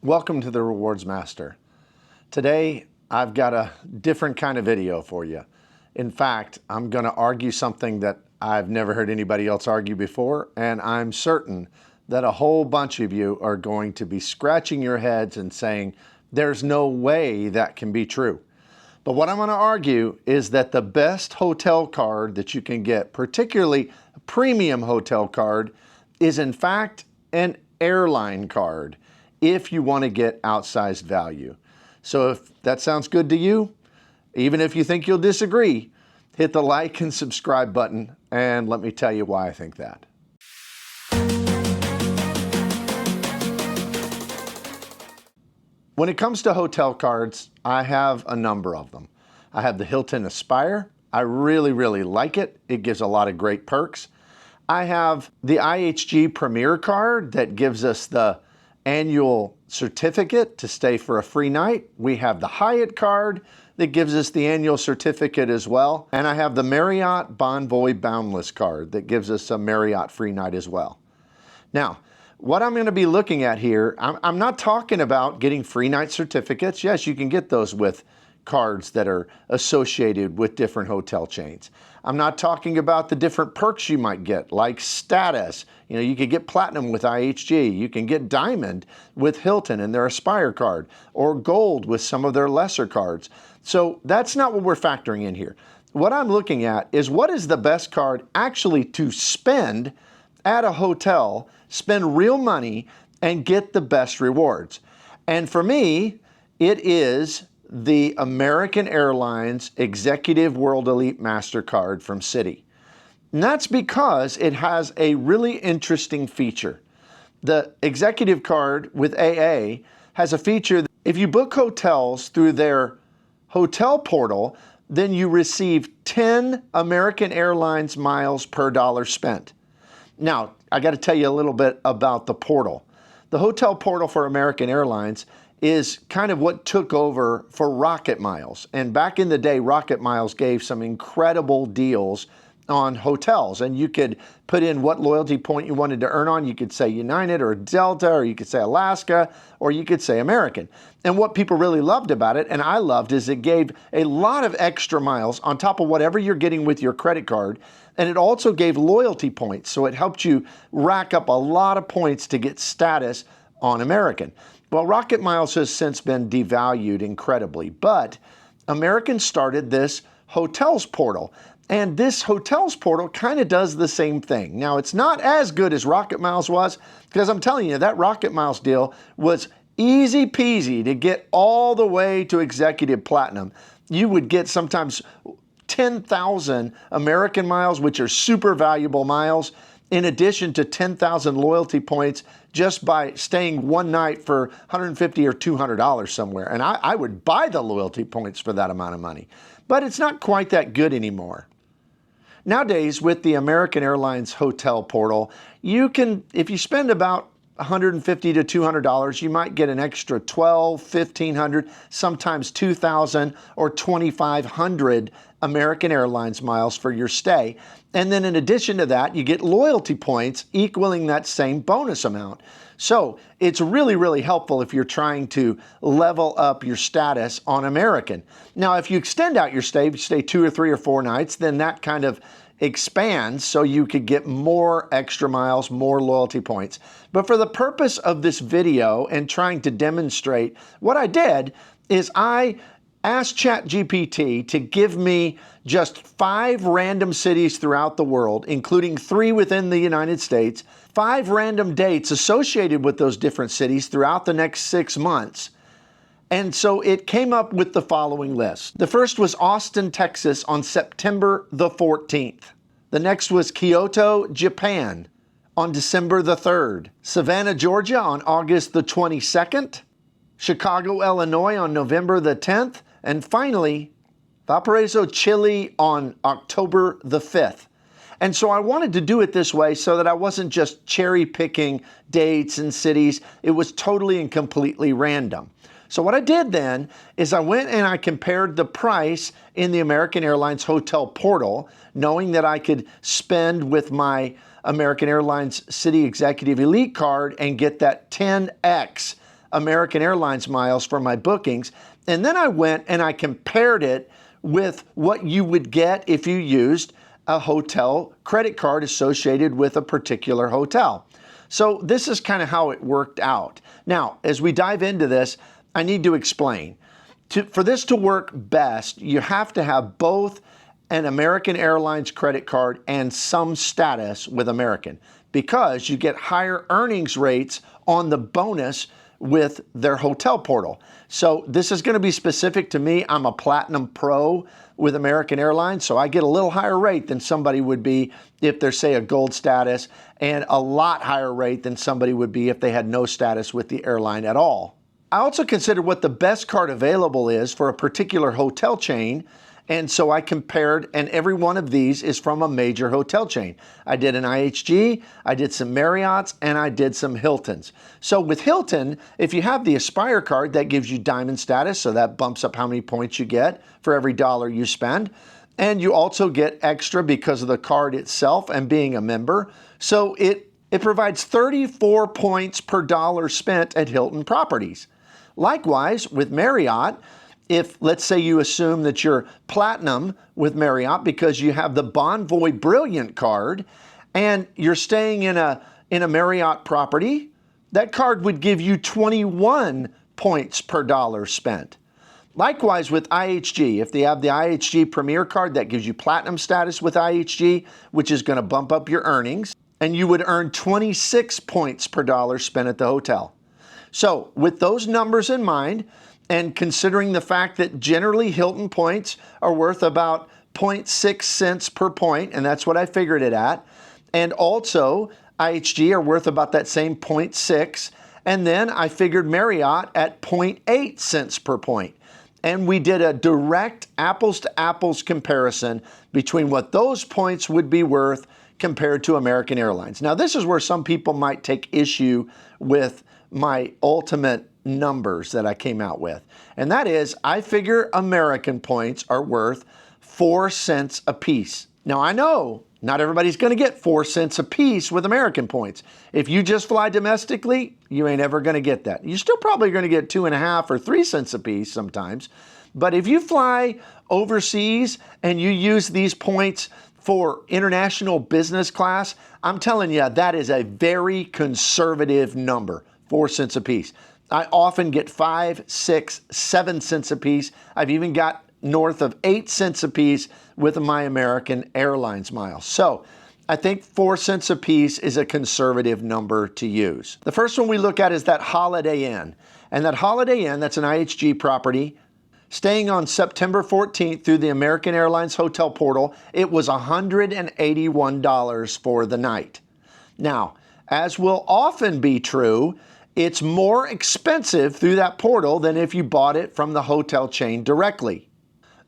Welcome to the Rewards Master. Today, I've got a different kind of video for you. In fact, I'm going to argue something that I've never heard anybody else argue before, and I'm certain that a whole bunch of you are going to be scratching your heads and saying, there's no way that can be true. But what I'm going to argue is that the best hotel card that you can get, particularly a premium hotel card, is in fact an airline card if you want to get outsized value. So if that sounds good to you, even if you think you'll disagree, hit the like and subscribe button, and let me tell you why I think that. When it comes to hotel cards, I have a number of them. I have the Hilton Aspire. I really like it. It gives a lot of great perks. I have the IHG Premier card that gives us the annual certificate to stay for a free night. We have the Hyatt card that gives us the annual certificate as well. And I have the Marriott Bonvoy Boundless card that gives us a Marriott free night as well. Now, what I'm going to be looking at here, I'm not talking about getting free night certificates. Yes, you can get those with cards that are associated with different hotel chains. I'm not talking about the different perks you might get, like status. You know, you could get platinum with IHG. You can get diamond with Hilton and their Aspire card, or gold with some of their lesser cards. So that's not what we're factoring in here. What I'm looking at is what is the best card actually to spend at a hotel, spend real money, and get the best rewards. And for me, it is the American Airlines Executive World Elite Mastercard from Citi. And that's because it has a really interesting feature. The executive card with AA has a feature that if you book hotels through their hotel portal, then you receive 10 American Airlines miles per dollar spent. Now, I got to tell you a little bit about the portal. The hotel portal for American Airlines is kind of what took over for Rocket Miles. And back in the day, Rocket Miles gave some incredible deals on hotels. And you could put in what loyalty point you wanted to earn on. You could say United or Delta, or you could say Alaska, or you could say American. And what people really loved about it, and I loved, is it gave a lot of extra miles on top of whatever you're getting with your credit card. And it also gave loyalty points. So it helped you rack up a lot of points to get status on American. Well, Rocket Miles has since been devalued incredibly, but American started this hotels portal. And this hotels portal kind of does the same thing. Now, it's not as good as Rocket Miles was, because I'm telling you, that Rocket Miles deal was easy peasy to get all the way to executive platinum. You would get sometimes 10,000 American miles, which are super valuable miles, in addition to 10,000 loyalty points just by staying one night for $150 or $200 somewhere. And I would buy the loyalty points for that amount of money. But it's not quite that good anymore. Nowadays, with the American Airlines hotel portal, you can, if you spend about $150 to $200, you might get an extra $1,200, $1,500, sometimes $2,000 or $2,500 American Airlines miles for your stay. And then in addition to that, you get loyalty points equaling that same bonus amount. So it's really helpful if you're trying to level up your status on American. Now, if you extend out your stay, if you stay 2 or 3 or 4 nights, then that kind of expands so you could get more extra miles, more loyalty points. But for the purpose of this video and trying to demonstrate, what I did is I asked ChatGPT to give me just 5 random cities throughout the world, including 3 within the United States, 5 random dates associated with those different cities throughout the next 6 months. And so it came up with the following list. The first was Austin, Texas on September the 14th. The next was Kyoto, Japan on December the 3rd. Savannah, Georgia on August the 22nd. Chicago, Illinois on November the 10th. And finally, Valparaiso, Chile on October the 5th. And so I wanted to do it this way so that I wasn't just cherry picking dates and cities. It was totally and completely random. So what I did then is I went and I compared the price in the American Airlines hotel portal, knowing that I could spend with my American Airlines Citi Executive Elite card and get that 10x American Airlines miles for my bookings. And then I went and I compared it with what you would get if you used a hotel credit card associated with a particular hotel. So this is kind of how it worked out. Now, as we dive into this, I need to explain. For this to work best, you have to have both an American Airlines credit card and some status with American, because you get higher earnings rates on the bonus with their hotel portal. So this is going to be specific to me. I'm a Platinum Pro with American Airlines, so I get a little higher rate than somebody would be if they're, say, a gold status, and a lot higher rate than somebody would be if they had no status with the airline at all. I also considered what the best card available is for a particular hotel chain, and so I compared, and every one of these is from a major hotel chain. I did an IHG, I did some Marriotts, and I did some Hiltons. So with Hilton, if you have the Aspire card, that gives you diamond status, so that bumps up how many points you get for every dollar you spend. And you also get extra because of the card itself and being a member. So it provides 34 points per dollar spent at Hilton properties. Likewise, with Marriott, if, let's say, you assume that you're platinum with Marriott because you have the Bonvoy Brilliant card and you're staying in a Marriott property, that card would give you 21 points per dollar spent. Likewise with IHG, if they have the IHG Premier card, that gives you platinum status with IHG, which is going to bump up your earnings, and you would earn 26 points per dollar spent at the hotel. So with those numbers in mind, and considering the fact that generally Hilton points are worth about 0.6 cents per point, and that's what I figured it at, and also IHG are worth about that same 0.6, and then I figured Marriott at 0.8 cents per point. And we did a direct apples-to-apples comparison between what those points would be worth compared to American Airlines. Now, this is where some people might take issue with my ultimate numbers that I came out with. And that is, I figure American points are worth 4 cents a piece. Now, I know not everybody's going to get 4 cents a piece with American points. If you just fly domestically, you ain't ever going to get that. You're still probably going to get 2.5 or 3 cents a piece sometimes. But if you fly overseas and you use these points for international business class, I'm telling you, that is a very conservative number, 4 cents a piece. I often get 5, 6, 7 cents a piece. I've even got north of 8 cents a piece with my American Airlines miles. So I think 4 cents a piece is a conservative number to use. The first one we look at is that Holiday Inn. And that Holiday Inn, that's an IHG property, staying on September 14th through the American Airlines hotel portal, it was $181 for the night. Now, as will often be true, it's more expensive through that portal than if you bought it from the hotel chain directly.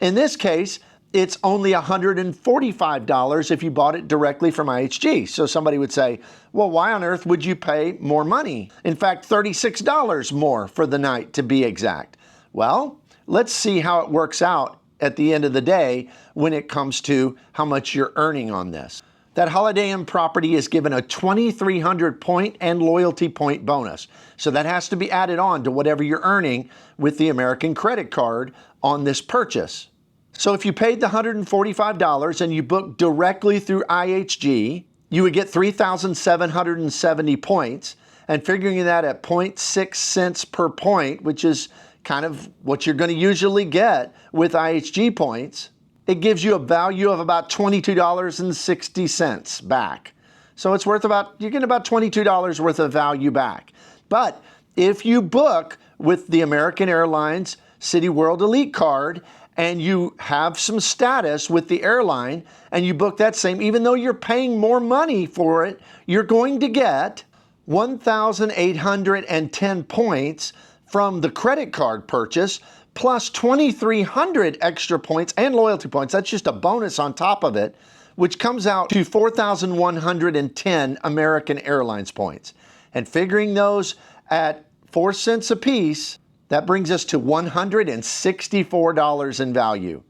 In this case, it's only $145 if you bought it directly from IHG. So somebody would say, well, why on earth would you pay more money? In fact, $36 more for the night to be exact. Well, let's see how it works out at the end of the day when it comes to how much you're earning on this. That Holiday Inn property is given a 2,300 point and loyalty point bonus. So that has to be added on to whatever you're earning with the American credit card on this purchase. So if you paid the $145 and you booked directly through IHG, you would get 3,770 points, and figuring that at 0.6 cents per point, which is kind of what you're going to usually get with IHG points, it gives you a value of about $22.60 back. So it's worth about, you get about $22 worth of value back. But if you book with the American Airlines Citi World Elite card and you have some status with the airline and you book that same, even though you're paying more money for it, you're going to get 1,810 points from the credit card purchase, plus 2,300 extra points and loyalty points. That's just a bonus on top of it, which comes out to 4,110 American Airlines points. And figuring those at 4 cents a piece, that brings us to $164 in value.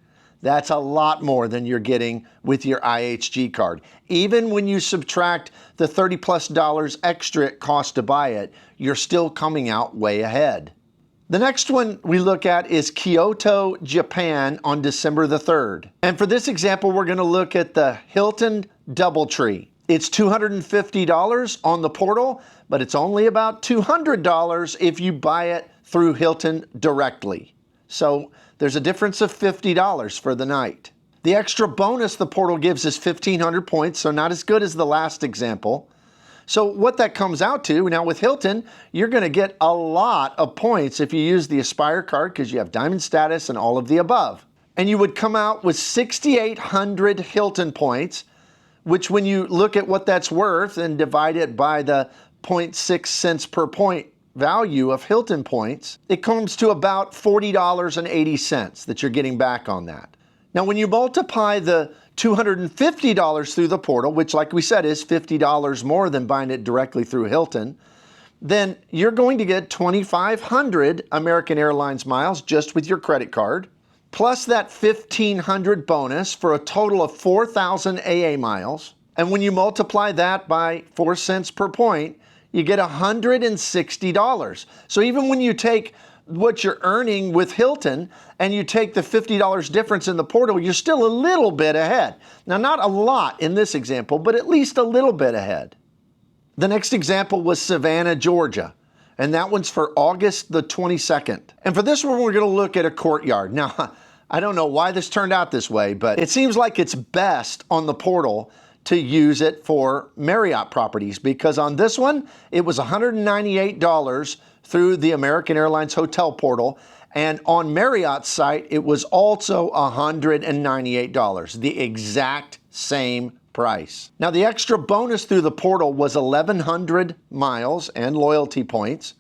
That's a lot more than you're getting with your IHG card. Even when you subtract the $30+ extra it costs to buy it, you're still coming out way ahead. The next one we look at is Kyoto, Japan on December the 3rd. And for this example, we're going to look at the Hilton DoubleTree. It's $250 on the portal, but it's only about $200 if you buy it through Hilton directly. So there's a difference of $50 for the night. The extra bonus the portal gives is 1,500 points, so not as good as the last example. So what that comes out to, now with Hilton, you're going to get a lot of points if you use the Aspire card because you have diamond status and all of the above. And you would come out with 6,800 Hilton points, which when you look at what that's worth and divide it by the 0.6 cents per point value of Hilton points, it comes to about $40.80 that you're getting back on that. Now, when you multiply the $250 through the portal, which like we said is $50 more than buying it directly through Hilton, then you're going to get 2,500 American Airlines miles just with your credit card, plus that 1,500 bonus for a total of 4,000 AA miles. And when you multiply that by 4 cents per point, you get $160. So even when you take what you're earning with Hilton and you take the $50 difference in the portal, you're still a little bit ahead. Now, not a lot in this example, but at least a little bit ahead. The next example was Savannah, Georgia, and that one's for August the 22nd. And for this one, we're going to look at a Courtyard. Now, I don't know why this turned out this way, but it seems like it's best on the portal to use it for Marriott properties, because on this one, it was $198 through the American Airlines hotel portal, and on Marriott's site, it was also $198, the exact same price. Now, the extra bonus through the portal was 1,100 miles and loyalty points.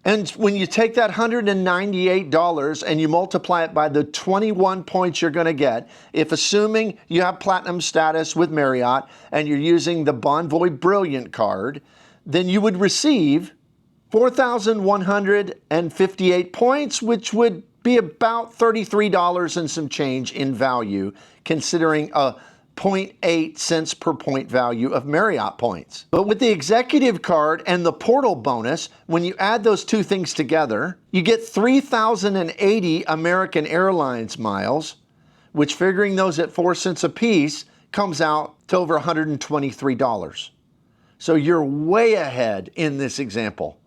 And when you take that $198 and you multiply it by the 21 points you're going to get, if assuming you have platinum status with Marriott and you're using the Bonvoy Brilliant card, then you would receive 4,158 points, which would be about $33 and some change in value, considering a 0.8 cents per point value of Marriott points. But with the executive card and the portal bonus, when you add those two things together, you get 3,080 American Airlines miles, which, figuring those at 4 cents a piece, comes out to over $123. So you're way ahead in this example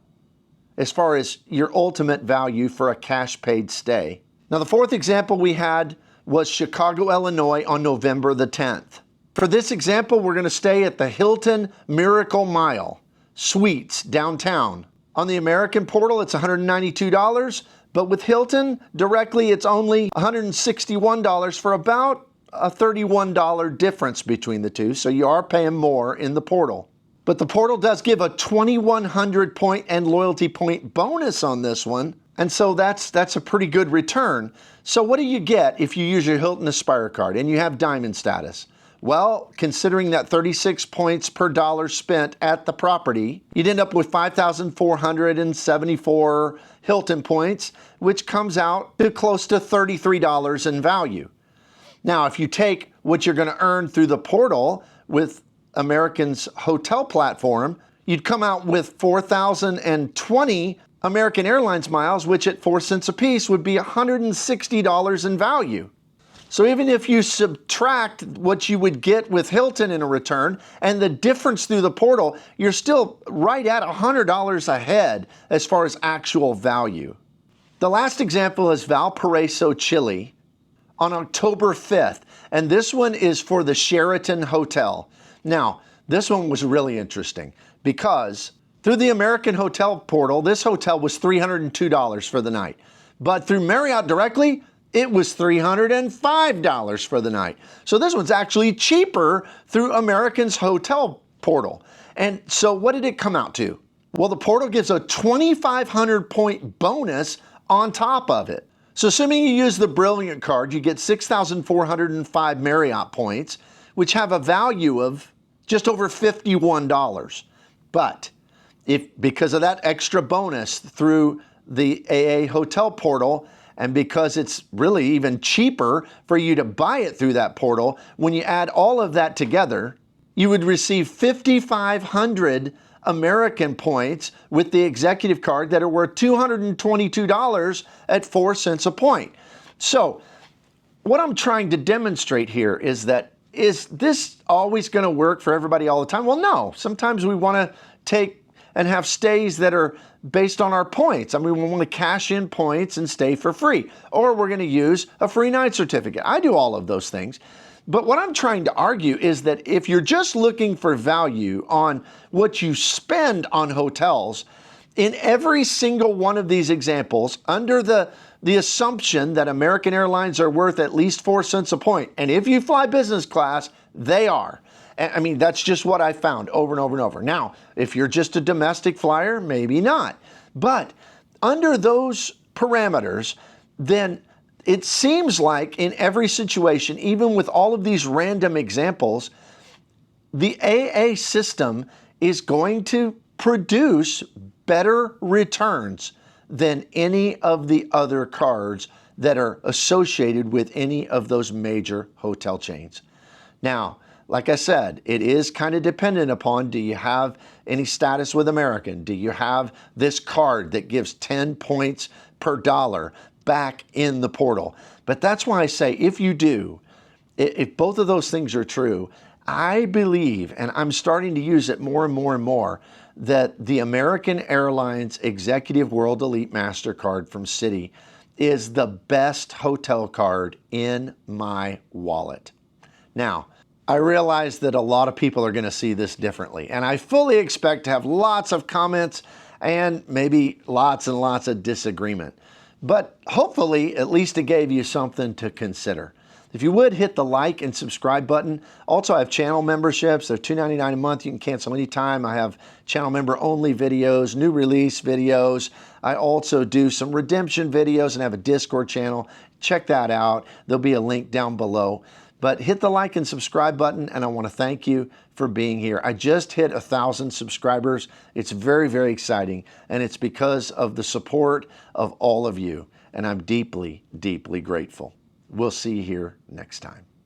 as far as your ultimate value for a cash paid stay. Now, the fourth example we had was Chicago, Illinois on November the 10th. For this example, we're going to stay at the Hilton Miracle Mile Suites downtown. On the American portal, it's $192, but with Hilton directly, it's only $161 for about a $31 difference between the two, so you are paying more in the portal. But the portal does give a 2,100 point and loyalty point bonus on this one, and so that's a pretty good return. So what do you get if you use your Hilton Aspire card and you have diamond status? Well, considering that 36 points per dollar spent at the property, you'd end up with 5,474 Hilton points, which comes out to close to $33 in value. Now, if you take what you're going to earn through the portal with American's hotel platform, you'd come out with 4,020 American Airlines miles, which at 4 cents a piece would be $160 in value. So even if you subtract what you would get with Hilton in a return and the difference through the portal, you're still right at $100 ahead as far as actual value. The last example is Valparaiso, Chile on October 5th, and this one is for the Sheraton Hotel. Now, this one was really interesting because through the American Hotel portal, this hotel was $302 for the night. But through Marriott directly, it was $305 for the night. So this one's actually cheaper through American's hotel portal. And so what did it come out to? Well, the portal gives a 2,500 point bonus on top of it. So assuming you use the Brilliant card, you get 6,405 Marriott points, which have a value of just over $51. But because of that extra bonus through the AA hotel portal And because it's really even cheaper for you to buy it through that portal, when you add all of that together, you would receive 5,500 American points with the executive card that are worth $222 at 4 cents a point. So what I'm trying to demonstrate here is that, is this always going to work for everybody all the time? Well, no. Sometimes we want to take and have stays that are based on our points. I mean, we want to cash in points and stay for free, or we're going to use a free night certificate. I do all of those things. But what I'm trying to argue is that if you're just looking for value on what you spend on hotels, in every single one of these examples, under the assumption that American Airlines are worth at least 4 cents a point, and if you fly business class, they are. I mean, that's just what I found over and over and over. Now, if you're just a domestic flyer, maybe not. But under those parameters, then it seems like in every situation, even with all of these random examples, the AA system is going to produce better returns than any of the other cards that are associated with any of those major hotel chains. Now, like I said, it is kind of dependent upon, do you have any status with American? Do you have this card that gives 10 points per dollar back in the portal? But that's why I say, if you do, if both of those things are true, I believe, and I'm starting to use it more and more and more, that the American Airlines Executive World Elite Mastercard from Citi is the best hotel card in my wallet. Now, I realize that a lot of people are going to see this differently, and I fully expect to have lots of comments and maybe lots and lots of disagreement. But hopefully, at least it gave you something to consider. If you would, hit the like and subscribe button. Also, I have channel memberships. They're $2.99 a month. You can cancel anytime. I have channel member only videos, new release videos. I also do some redemption videos and have a Discord channel. Check that out. There'll be a link down below. But hit the like and subscribe button, and I want to thank you for being here. I just hit 1,000 subscribers. It's very, very exciting, and it's because of the support of all of you, and I'm deeply, deeply grateful. We'll see you here next time.